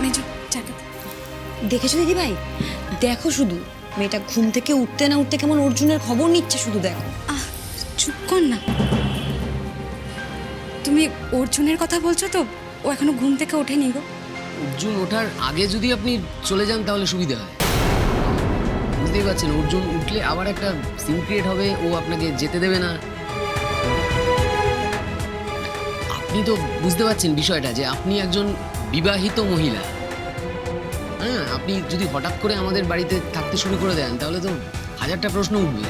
মেজো টাকা দেখেছো দিদি ভাই, দেখো শুধু মেয়েটা ঘুম থেকে উঠতে না উঠতে কেমন অর্জুনের খবর নিচ্ছে, শুধু দেখো। চুপ কর না। তুমি অর্জুনের কথা বলছো তো? ও এখনো ঘুম থেকে ওঠেনি গো। অর্জুন ওঠার আগে যদি আপনি চলে যান তাহলে সুবিধা হয়। বুঝতেই পারছেন, অর্জুন উঠলে আবার একটা সিন ক্রিয়েট হবে, ও আপনাকে যেতে দেবে না। আপনি তো বুঝতে পারছেন বিষয়টা, যে আপনি একজন বিবাহিত মহিলা। হ্যাঁ, আপনি যদি হঠাৎ করে আমাদের বাড়িতে থাকতে শুরু করে দেন তাহলে তো হাজারটা প্রশ্ন উঠবে।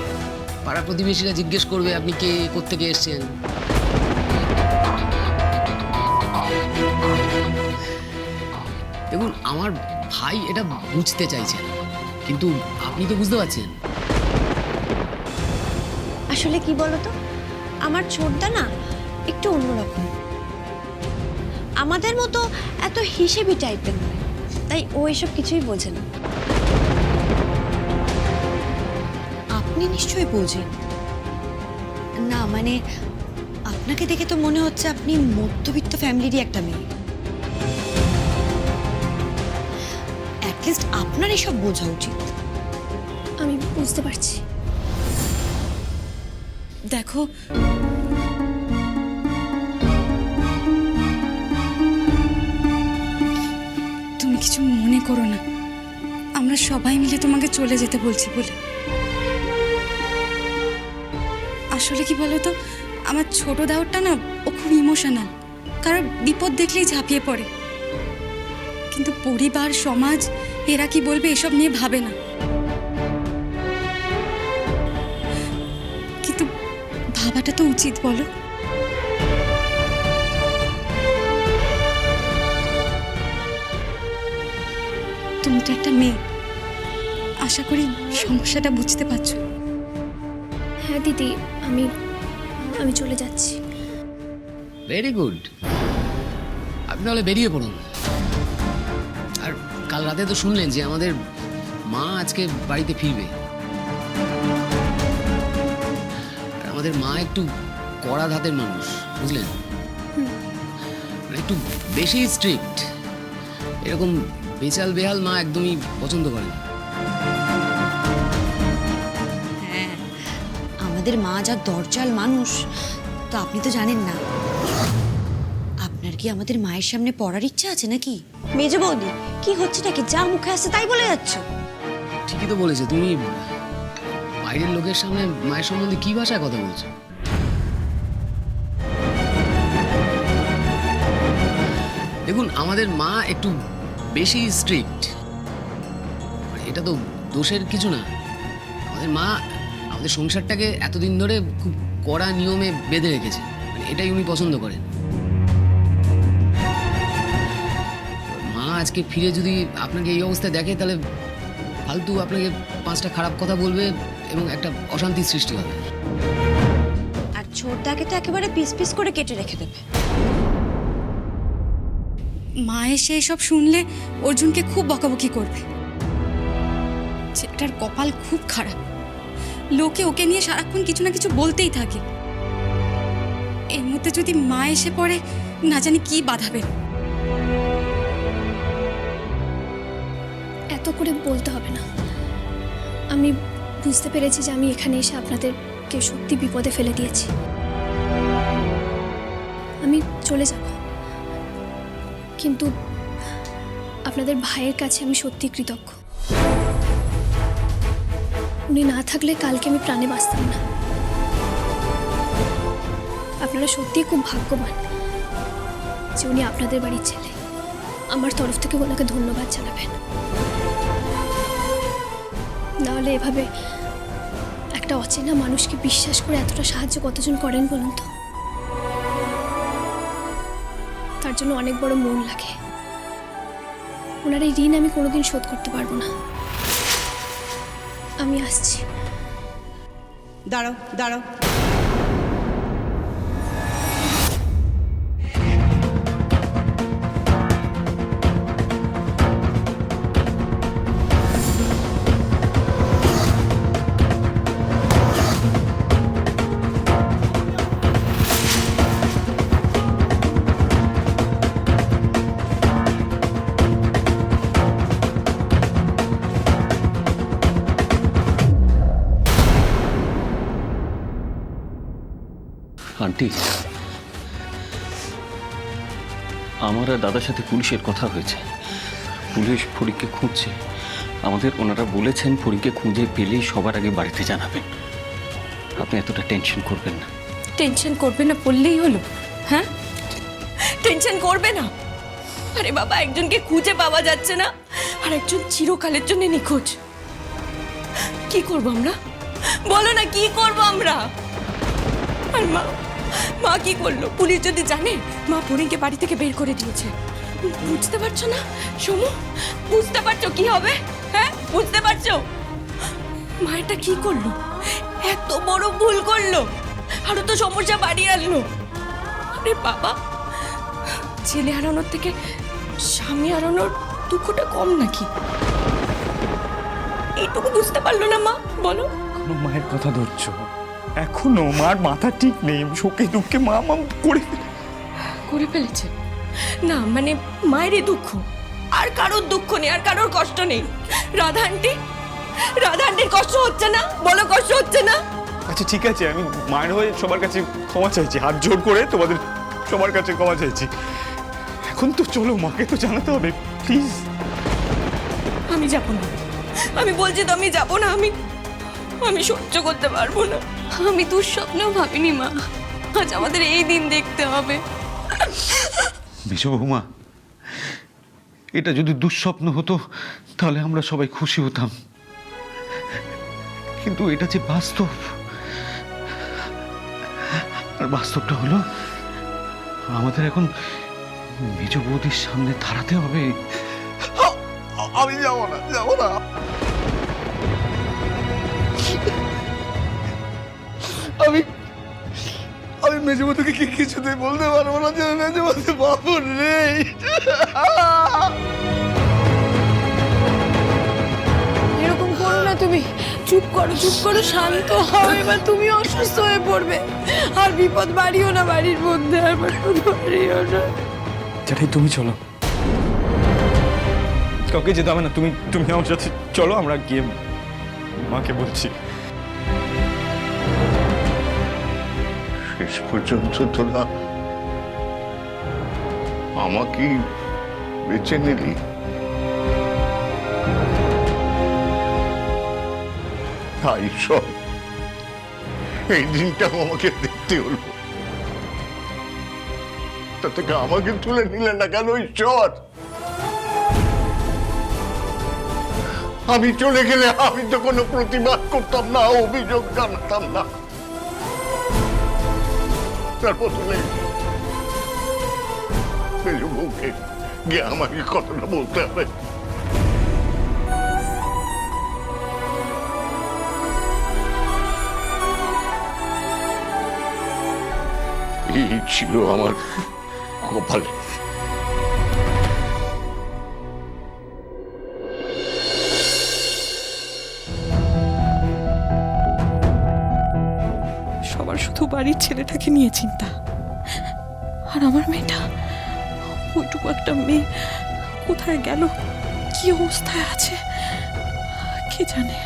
পাড়া প্রতিবেশীরা জিজ্ঞেস করবে আপনি কে, কোত্থেকে এসছেন। দেখুন, আমার ভাই এটা বুঝতে চাইছেন, কিন্তু আপনি তো বুঝতে পারছেন। আসলে কি বলতো, আমার ছোটদা না একটু অন্যরকম, আমাদের মতো এত হিসেবি টাইপের নয়, তাই ও এসব কিছুই বোঝে না। আপনি নিশ্চয়ই বোঝেন না, মানে আপনাকে দেখে তো মনে হচ্ছে আপনি মধ্যবিত্ত ফ্যামিলিরই একটা মেয়ে। অ্যাটলিস্ট আপনার এসব বোঝা উচিত। আমি বুঝতে পারছি। দেখো, তুমি কিছু মনে করো না, আমরা সবাই মিলে তোমাকে চলে যেতে বলছি বলে। আসলে কি বলো তো, আমার ছোট দাওরটা না, ও খুব ইমোশনাল, কারণ বিপদ দেখলেই ঝাঁপিয়ে পড়ে। কিন্তু পরিবার, সমাজ, এরা কি বলবে এসব নিয়ে ভাবে না। কিন্তু ভাবাটা তো উচিত, বলো? তুমি তো একটা মেয়ে, আশা করি সমস্যাটা বুঝতে পারছো। হ্যাঁ দিদি, আমি আমি চলে যাচ্ছি। ভেরি গুড, আপনি তাহলে বেরিয়ে পড়ুন। আর কাল রাতে তো শুনলেন যে আমাদের মা আজকে বাড়িতে ফিরবে। আর আমাদের মা একটু কড়া ধাতের মানুষ, বুঝলেন, মানে একটু বেশি স্ট্রিক্ট। এরকম বেচাল বেহাল মা একদমই পছন্দ করেন। হ্যাঁ, আমাদের মা যা দরজাল মানুষ, তো আপনি তো জানেন না। আপনার কি আমাদের মায়ের সামনে পড়ার ইচ্ছা আছে নাকি? মেজো বৌদি, কি হচ্ছে নাকি? যা মুখে আসছে তাই বলে যাচ্ছ। ঠিকই তো বলেছে, তুমি বাইরের লোকের সামনে মায়ের সম্বন্ধে কি ভাষায় কথা বলছো? দেখুন, আমাদের মা একটু বেশি স্ট্রিক্ট, এটা তো দোষের কিছু না। আমাদের মা আমাদের সংসারটাকে এতদিন ধরে খুব কড়া নিয়মে বেঁধে রেখেছে, মানে এটাই উনি পছন্দ করেন। মা আজকে ফিরে যদি আপনাকে এই অবস্থায় দেখে, তাহলে ফালতু আপনাকে 5টা খারাপ কথা বলবে এবং একটা অশান্তির সৃষ্টি হবে। আর ছোটদাকে তো একেবারে পিস পিস করে কেটে রেখে দেবে। মা এসে এসব শুনলে অর্জুনকে খুব বকাবকি করবে। ছেলেটার কপাল খুব খারাপ, লোকে ওকে নিয়ে সারাক্ষণ কিছু না কিছু বলতেই থাকে। এর মধ্যে যদি মা এসে পড়ে, না জানি কি বাঁধাবে। এত করে বলতে হবে না। আমি বুঝতে পেরেছি যে আমি এখানে এসে আপনাদেরকে সত্যি বিপদে ফেলে দিয়েছি। আমি চলে যাব, কিন্তু আপনাদের ভাইয়ের কাছে আমি সত্যি কৃতজ্ঞ। উনি না থাকলে কালকে আমি প্রাণে বাঁচতাম না। আপনারা সত্যিই খুব ভাগ্যবান যে উনি আপনাদের বাড়ির ছেলে। আমার তরফ থেকে ওনাকে ধন্যবাদ জানাবেন। নাহলে এভাবে একটা অচেনা মানুষকে বিশ্বাস করে এতটা সাহায্য কতজন করেন বলুন তো? তার জন্য অনেক বড় মন লাগে। ওনার এই ঋণ আমি কোনোদিন শোধ করতে পারবো না। আমি আসছি। দাঁড়াও দাঁড়াও, আন্টি, আমার আর দাদার সাথে পুলিশের কথা হয়েছে। পুলিশ ফরিককে খুঁজছে। আমাদের ওনারা বলেছেন ফরিককে খুঁজে পেলেই সবার আগে বাড়িতে জানাবেন। আপনি এতটা টেনশন করবেন না। টেনশন করবে না বললেই হলো? হ্যাঁ, টেনশন করবে না? আরে বাবা, একজনকে খুঁজে পাওয়া যাচ্ছে না আর একজন চিরকালের জন্য নিখোঁজ। কি করব আমরা? বলো না, কি করব আমরা? আর মা, মা কি করলো? পুলিশ যদি জানে, মা পরিকে বাড়ি থেকে বের করে দিয়েছে। বুঝতে পারছো না সমু? বুঝতে পারছো কি হবে? হ্যাঁ, বুঝতে পারছো? মায়েরটা কি করলো? এত বড় ভুল করলো, আরো তো সমস্যা বাড়িয়ে আনলো। আরে বাবা, ছেলে হারানোর থেকে স্বামী হারানোর দুঃখটা কম নাকি? এইটুকু বুঝতে পারলো না মা? বলো। এখনো মায়ের কথা ধরছো? এখনো মার মাথা ঠিক নেই। শোকে দুঃখে মা মা করে ফেলেছে না, মানে মায়েরই দুঃখ, আর কারোর দুঃখ নেই, আর কারোর কষ্ট নেই। রাধা আন্টির কষ্ট হচ্ছে না? বলো, কষ্ট হচ্ছে না? আচ্ছা ঠিক আছে, আমি মায়ের হয়ে সবার কাছে ক্ষমা চাইছি, হাত জোর করে তোমাদের সবার কাছে ক্ষমা চাইছি। এখন তো চলো, মাকে তো জানাতে হবে, প্লিজ। আমি যাব না, আমি বলছি তো আমি যাব না। আমি সহ্য করতে পারবো না। আমি দুঃস্বপ্নেও ভাবিনি মা, আজ আমাদের এই দিন দেখতে হবে। মেজো বৌমা, এটা যদি দুঃস্বপ্ন হতো তাহলে আমরা সবাই খুশি হতাম, কিন্তু এটা যে বাস্তব, আর বাস্তবটা হলো আমাদের এখন মেজো বৌদির সামনে দাঁড়াতে হবে। আমি যাবো না। আমি মেজবুকে কি কিছুতেই বলতে পারবো না যে মেজবুতে বাবু নেই। এরকম করো না তুমি, চুপ করো, শান্ত হও। এবার তুমি অসুস্থ হয়ে পড়বে, আর বিপদ বাড়িও না বাড়ির মধ্যে, আর বাড়িও না। জ্যাঠাই তুমি চলো, কাউকে যেতে হবে না। তুমি আমার সাথে চলো, আমরা গিয়ে মাকে বলছি। শেষ পর্যন্ত তোরা আমাকে বেছে নিলি। তাই সব এই দিনটাও আমাকে দেখতে হলো। তা থেকে আমাকে তুলে নিলে না কেন ঈশ্বর? আমি চলে গেলে আমি তো কোনো প্রতিবাদ করতাম না, অভিযোগ জানাতাম না। তার বদলে মেজো বউকে গিয়ে আমাকে কথাটা বলতে হবে। এই ছিল আমার কপালে। সবার শুধু বাড়ির ছেলেটাকে নিয়ে চিন্তা, আর আমার মেয়েটা, ওইটুকু একটা মেয়ে কোথায় গেল, কি অবস্থায় আছে কে জানে।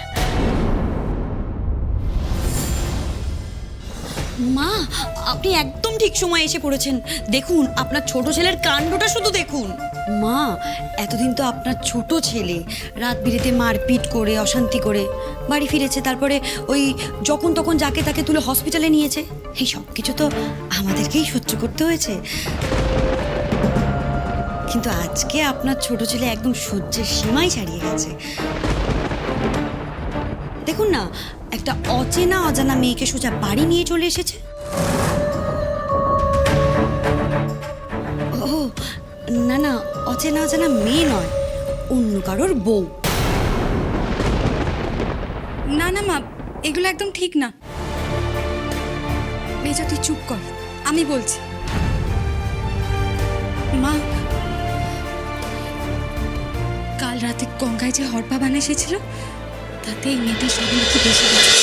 মা, আপনি একদম ঠিক সময় এসে পড়েছেন। দেখুন, আপনার ছোট ছেলের কাণ্ডটা শুধু দেখুন। মা, এতদিন তো আপনার ছোট ছেলে রাত বিরেতে মারপিট করে, অশান্তি করে বাড়ি ফিরেছে, তারপরে ওই যখন তখন যাকে তাকে তুলে হসপিটালে নিয়েছে। এই সব কিছু তো আমাদেরকেই সহ্য করতে হয়েছে, কিন্তু আজকে আপনার ছোট ছেলে একদম সহ্যের সীমাই ছাড়িয়ে গেছে। দেখুন না, একটা অচেনা অজানা মেয়েকে সোজা বাড়ি নিয়ে চলে এসেছে। ও না না, অচেনা অজানা মেয়ে নয়, অন্য কারোর বউ। না না মা, এগুলো একদম ঠিক না। মেজা, তুই চুপ কর, আমি বলছি। মা, কাল রাতে গঙ্গায় যে হরপা বানা এসেছিল, তাতে এই মেয়েটির শরীর কি বেশি গেছে।